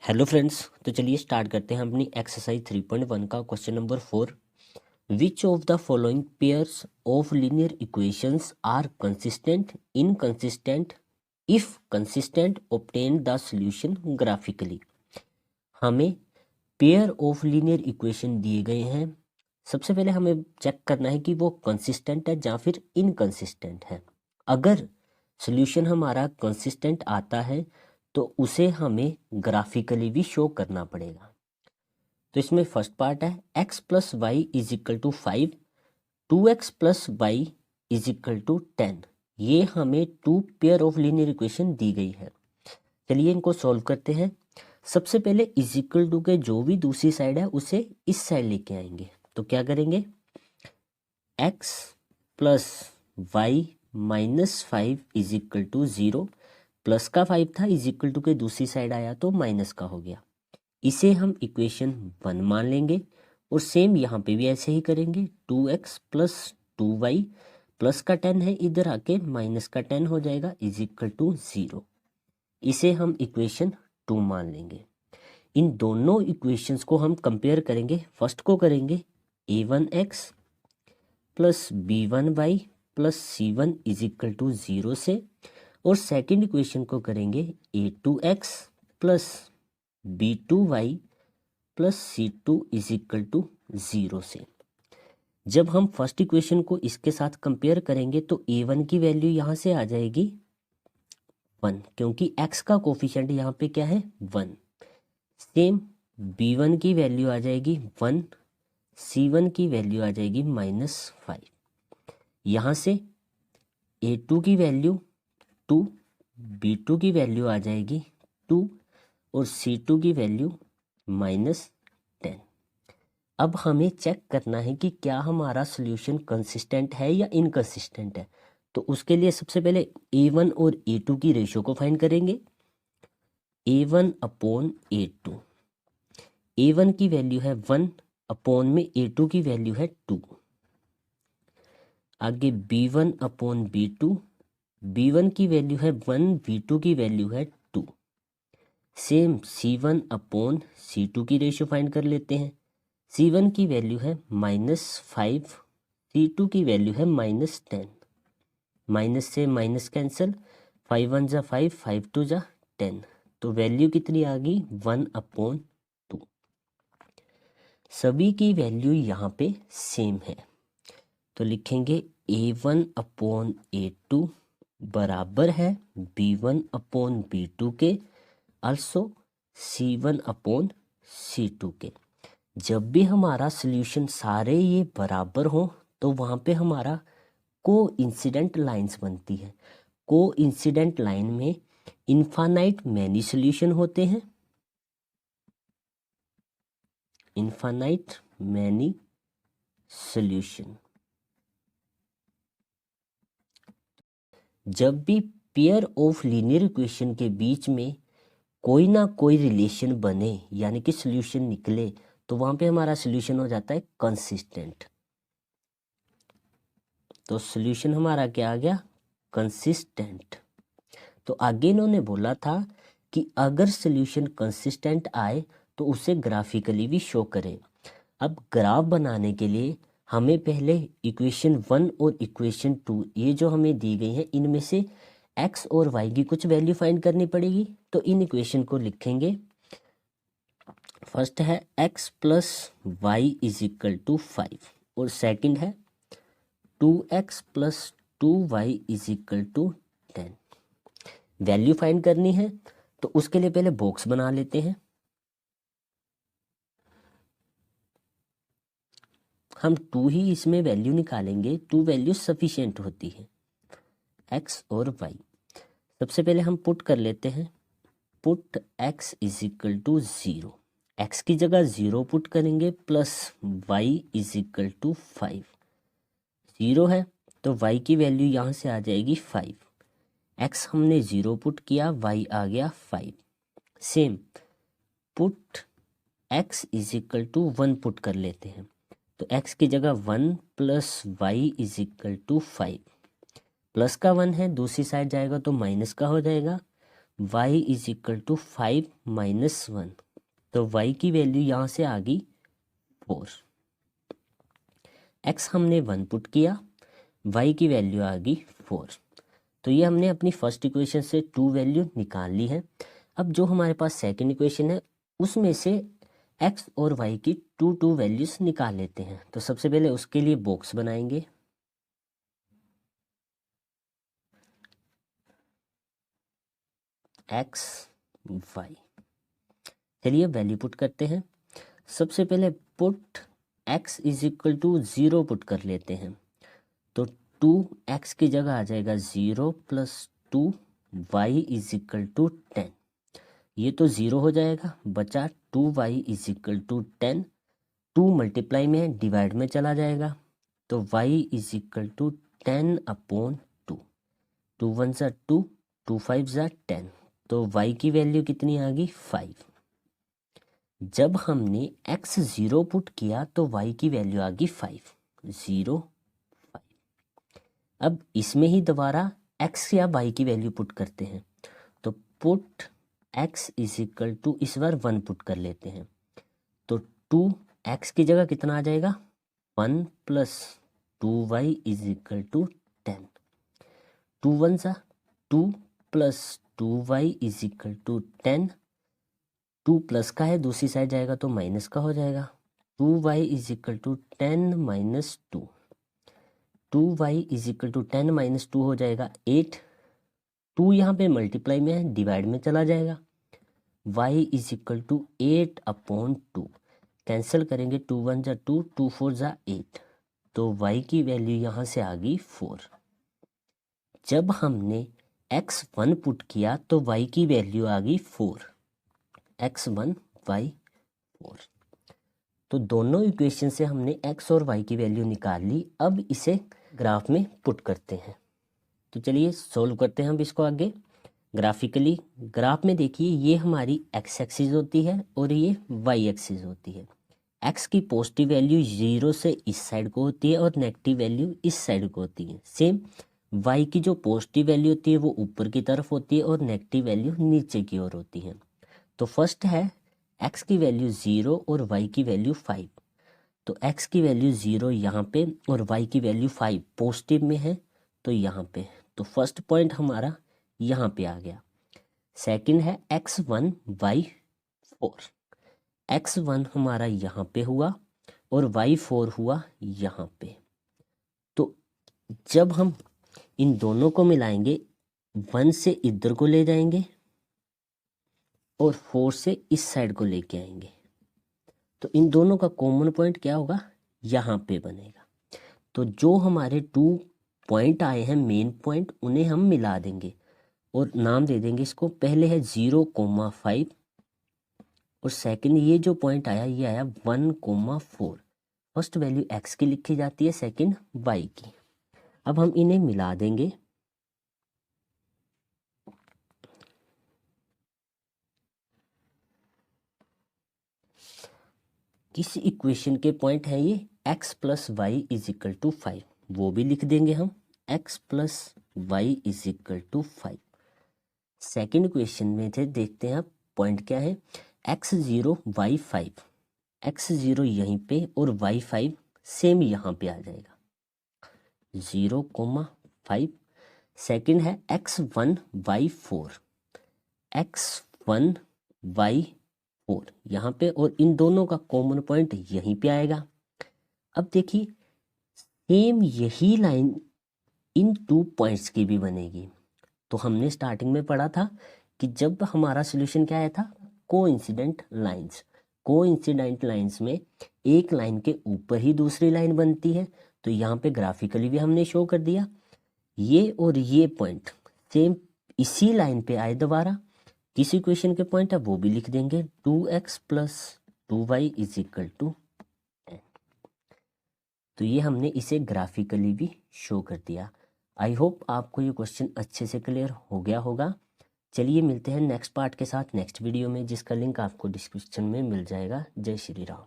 Hello friends, तो चलिए start करते हैं अपनी एक्सरसाइज 3.1 का question number 4। Which of the following pairs of linear equations are consistent inconsistent if consistent obtain the solution graphically. हमें pair of linear equation दिए गए हैं। सबसे पहले हमें चेक करना है कि वो कंसिस्टेंट है या फिर इनकंसिस्टेंट है। अगर सॉल्यूशन हमारा कंसिस्टेंट आता है तो उसे हमें ग्राफिकली भी शो करना पड़ेगा। तो इसमें फर्स्ट पार्ट है x plus y is equal to 5, 2x plus y is equal to 10। ये हमें two pair of linear equation दी गई है। चलिए इनको सॉल्व करते हैं। सबसे पहले इज इक्वल टू के जो भी दूसरी साइड है उसे इस साइड लेके आएंगे। तो क्या करेंगे, x plus y minus 5 is equal to 0। Plus का 5 था, इज इक्वल टू के दूसरी साइड आया तो माइनस का हो गया। इसे हम इक्वेशन 1 मान लेंगे और सेम यहाँ पे भी ऐसे ही करेंगे। 2x प्लस 2y प्लस का 10 है, इधर आके माइनस का 10 हो जाएगा इज इक्वल टू 0। इसे हम इक्वेशन 2 मान लेंगे। इन दोनों इक्वेशंस को हम कंपेयर करेंगे। फर्स्ट को करेंगे a1x plus b1y plus c1 is equal to 0 से, और सेकेंड इक्वेशन को करेंगे a2x plus b2y plus c2 is equal to 0 से। जब हम फर्स्ट इक्वेशन को इसके साथ कंपेयर करेंगे तो a1 की वैल्यू यहाँ से आ जाएगी 1, क्योंकि x का कोफिशिएंट यहाँ पे क्या है 1। सेम b1 की वैल्यू आ जाएगी 1, c1 की वैल्यू आ जाएगी -5। यहाँ से a2 की वैल्यू 2, b2 की वैल्यू आ जाएगी 2 और c2 की वैल्यू -10। अब हमें चेक करना है कि क्या हमारा सॉल्यूशन कंसिस्टेंट है या इनकंसिस्टेंट है। तो उसके लिए सबसे पहले a1 और a2 की रेशियो को फाइंड करेंगे। a1 अपॉन a2, a1 की वैल्यू है 1 अपॉन में a2 की वैल्यू है 2। आगे b1 अपॉन b2, b1 की वैल्यू है 1, b2 की वैल्यू है 2। सेम c1 अपॉन c2 की रेशियो फाइंड कर लेते हैं। c1 की वैल्यू है -5, c2 की वैल्यू है -10। माइनस से माइनस कैंसिल, 5 1 जा 5, 5 2 जा 10। तो वैल्यू कितनी आ गई 1 अपॉन 2। सभी की वैल्यू यहाँ पे सेम है, तो लिखेंगे a1 अपॉन a2 बराबर है b1 अपॉन b2 के, अल्सो c1 अपॉन c2 के। जब भी हमारा सॉल्यूशन सारे ये बराबर हो तो वहाँ पे हमारा को इंसिडेंट लाइन्स बनती है। को इंसिडेंट लाइन में इनफाइनाइट मैनी सॉल्यूशन होते हैं, इनफाइनाइट मैनी सॉल्यूशन। जब भी पेयर ऑफ लीनियर इक्वेशन के बीच में कोई ना कोई रिलेशन बने यानी कि सॉल्यूशन निकले तो वहां पे हमारा सॉल्यूशन हो जाता है कंसिस्टेंट। तो सॉल्यूशन हमारा क्या आ गया, कंसिस्टेंट। तो आगे इन्होंने बोला था कि अगर सॉल्यूशन कंसिस्टेंट आए तो उसे ग्राफिकली भी शो करें। अब ग्राफ बनाने के लिए हमें पहले इक्वेशन 1 और इक्वेशन 2 ये जो हमें दी गई हैं इनमें से x और y की कुछ वैल्यू फाइंड करनी पड़ेगी। तो इन इक्वेशन को लिखेंगे। फर्स्ट है x plus y is equal to 5 और सेकंड है 2x plus 2y is equal to 10। Value find करनी है तो उसके लिए पहले बॉक्स बना लेते हैं। हम 2 ही इसमें वैल्यू निकालेंगे, 2 वैल्यू सफिशिएंट होती है x और y। सबसे पहले हम पुट कर लेते हैं, put x is equal to 0, x की जगह 0 पुट करेंगे plus y is equal to 5। 0 है तो y की वैल्यू यहाँ से आ जाएगी 5। x हमने 0 पुट किया, y आ गया 5। Same put x is equal to 1 put कर लेते हैं, तो x की जगह 1 plus y is equal to 5। Plus का 1 है, दूसरी साइड जाएगा तो माइनस का हो जाएगा, y is equal to 5 minus 1, तो y की वैल्यू यहाँ से आ गई 4। x हमने 1 पुट किया, y की वैल्यू आ गई 4। तो ये हमने अपनी फर्स्ट इक्वेशन से 2 वैल्यू निकाल ली है। अब जो हमारे पास सेकंड इक्वेशन है उसमें से x और y की 2 वैल्यूज निकाल लेते हैं। तो सबसे पहले उसके लिए बॉक्स बनाएंगे। x y, चलिए वैल्यू पुट करते हैं। सबसे पहले put x is equal to 0 put कर लेते हैं, तो 2x की जगह आ जाएगा 0 plus 2 y is equal to 10। ये तो 0 हो जाएगा, बचा 2y is equal to 10। 2 multiply में डिवाइड में चला जाएगा, तो y is equal to 10 upon 2। 2 1 ज़ा 2, 2 5 ज़ा 10, तो y की वैल्यू कितनी आ गई 5। जब हमने x 0 पुट किया तो y की वैल्यू आ गई 5, 0 5। अब इसमें ही दोबारा x या y की वैल्यू पुट करते हैं, तो put x is equal to इस बार 1 पुट कर लेते हैं, तो 2x की जगह कितना आ जाएगा 1 plus 2y is equal to 10। 2 1 ज़ा 2 plus 2y is equal to 10। 2 plus का है, दूसरी साइड जाएगा तो माइनस का हो जाएगा। 2y is equal to 10 minus 2। 2y is equal to 10 minus 2 हो जाएगा 8। 2 यहाँ पे मल्टीप्लाई में है, डिवाइड में चला जाएगा। y is equal to 8 upon 2, cancel करेंगे 2 1 ज़ा 2, 2 4 ज़ा 8, तो y की वैल्यू यहाँ से आ गई 4। जब हमने x 1 पुट किया तो y की वैल्यू आ गई 4, x 1 y 4। तो दोनों इक्वेशन से हमने x और y की वैल्यू निकाल ली। अब इसे ग्राफ में पुट करते हैं। तो चलिए सोल्व करते हैं हम इसको आगे ग्राफिकली। ग्राफ में देखिए ये हमारी x एक्सिस होती है और ये y एक्सिस होती है। x की पॉजिटिव वैल्यू 0 से इस साइड को होती है और नेगेटिव वैल्यू इस साइड को होती है। सेम y की जो पॉजिटिव वैल्यू होती है वो ऊपर की तरफ होती है और नेगेटिव वैल्यू नीचे की ओर होती है। तो फर्स्ट है x की वैल्यू 0 और y की वैल्यू 5, तो x की वैल्यू 0 यहाँ पे और y की वैल्यू 5 पॉजिटिव में है तो यहाँ पे, तो फर्स्ट पॉइंट हमारा यहाँ पे आ गया। सेकंड है x1 y4, x1 हमारा यहाँ पे हुआ और y4 हुआ यहाँ पे। तो जब हम इन दोनों को मिलाएंगे 1 से इधर को ले जाएंगे और 4 से इस साइड को लेके आएंगे, तो इन दोनों का कॉमन पॉइंट क्या होगा यहाँ पे बनेगा। तो जो हमारे 2 पॉइंट आए हैं मेन पॉइंट, उन्हें हम मिला देंगे और नाम दे देंगे इसको। पहले है 0,5 और सेकंड ये जो पॉइंट आया ये आया 1,4। फर्स्ट वैल्यू x की लिखी जाती है, सेकंड y की। अब हम इन्हें मिला देंगे। किस इक्वेशन के पॉइंट है ये x plus y is equal to 5, वो भी लिख देंगे हम x plus y is equal to 5। Second equation में थे, देखते हैं आप पॉइंट क्या है x0 y5, x0 यहीं पे और y5 सेम यहाँ पे आ जाएगा 0,5। सेकेंड है x1 y4, x1 y4 यहाँ पे और इन दोनों का कॉमन पॉइंट यहीं पे आएगा। अब देखिए सेम यही लाइन इन 2 पॉइंट्स की भी बनेगी। तो हमने स्टार्टिंग में पढ़ा था कि जब हमारा सॉल्यूशन क्या आया था कोइंसिडेंट लाइंस। कोइंसिडेंट लाइंस में एक लाइन के ऊपर ही दूसरी लाइन बनती है, तो यहाँ पे ग्राफिकली भी हमने शो कर दिया। ये और ये पॉइंट सेम इसी लाइन पे आए दोबारा। किस इक्वेशन के पॉइंट है वो भी लिख देंगे 2x plus 2y is equal to 10। तो ये हमने इसे ग्राफिकली भी शो कर दिया। आई होप आपको ये क्वेश्चन अच्छे से क्लियर हो गया होगा। चलिए मिलते हैं नेक्स्ट पार्ट के साथ नेक्स्ट वीडियो में, जिसका लिंक आपको डिस्क्रिप्शन में मिल जाएगा। जय श्री राम।